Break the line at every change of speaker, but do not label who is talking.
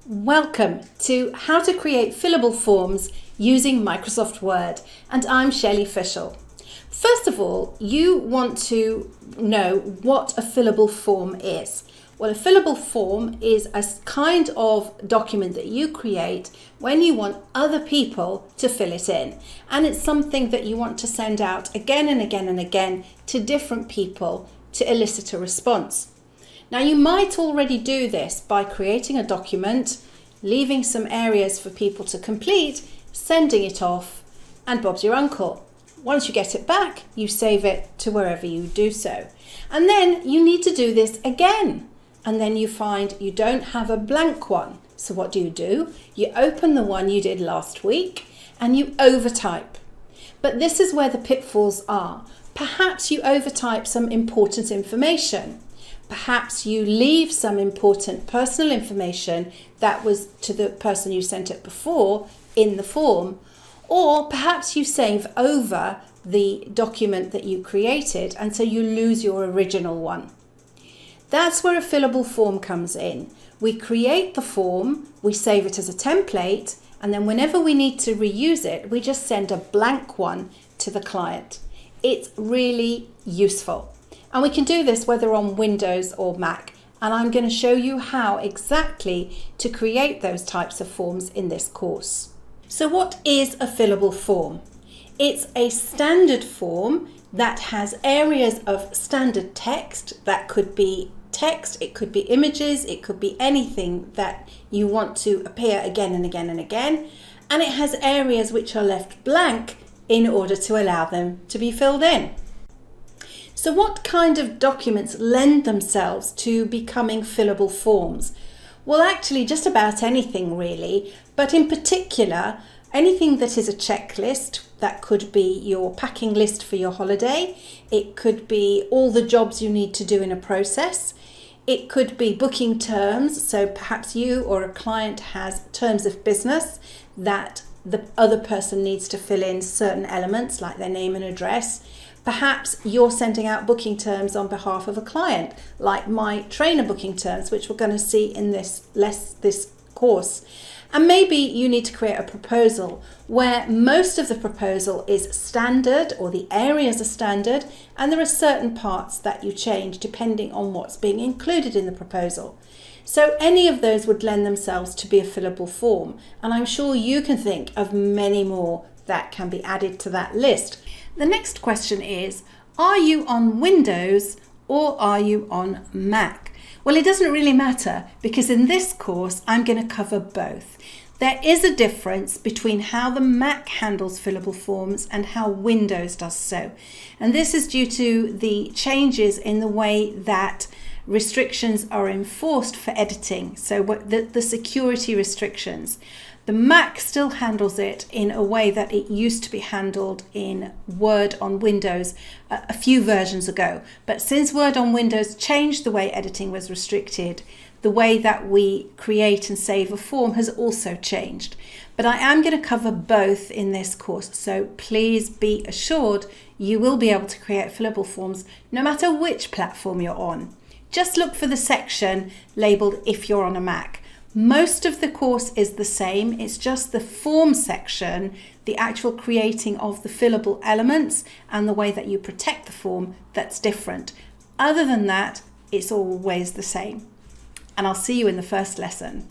Welcome to How to Create Fillable Forms using Microsoft Word, and I'm Shelley Fishel. First of all, you want to know what a fillable form is. Well, a fillable form is a kind of document that you create when you want other people to fill it in. And it's something that you want to send out again and again and again to different people to elicit a response. Now, you might already do this by creating a document, leaving some areas for people to complete, sending it off, and Bob's your uncle. Once you get it back, you save it to wherever you do so. And then you need to do this again. And then you find you don't have a blank one. So what do? You open the one you did last week and you overtype. But this is where the pitfalls are. Perhaps you overtype some important information. Perhaps you leave some important personal information that was to the person you sent it before in the form, or perhaps you save over the document that you created and so you lose your original one. That's where a fillable form comes in. We create the form, we save it as a template, and then whenever we need to reuse it, we just send a blank one to the client. It's really useful. And we can do this whether on Windows or Mac. And I'm going to show you how exactly to create those types of forms in this course. So what is a fillable form? It's a standard form that has areas of standard text. That could be text, it could be images, it could be anything that you want to appear again and again and again. And it has areas which are left blank in order to allow them to be filled in. So what kind of documents lend themselves to becoming fillable forms? Well, actually just about anything really, but in particular, anything that is a checklist. That could be your packing list for your holiday. It could be all the jobs you need to do in a process. It could be booking terms. So perhaps you or a client has terms of business that the other person needs to fill in certain elements like their name and address. Perhaps you're sending out booking terms on behalf of a client, like my trainer booking terms, which we're going to see in this course. And maybe you need to create a proposal where most of the proposal is standard, or the areas are standard, and there are certain parts that you change depending on what's being included in the proposal. So any of those would lend themselves to be a fillable form. And I'm sure you can think of many more that can be added to that list. The next question is, are you on Windows or are you on Mac? Well, it doesn't really matter because in this course, I'm going to cover both. There is a difference between how the Mac handles fillable forms and how Windows does so. And this is due to the changes in the way that restrictions are enforced for editing. So the security restrictions. The Mac still handles it in a way that it used to be handled in Word on Windows a few versions ago. But since Word on Windows changed the way editing was restricted, the way that we create and save a form has also changed. But I am going to cover both in this course, so please be assured you will be able to create fillable forms no matter which platform you're on. Just look for the section labelled if you're on a Mac. Most of the course is the same, it's just the form section, the actual creating of the fillable elements and the way that you protect the form that's different. Other than that, it's always the same. And I'll see you in the first lesson.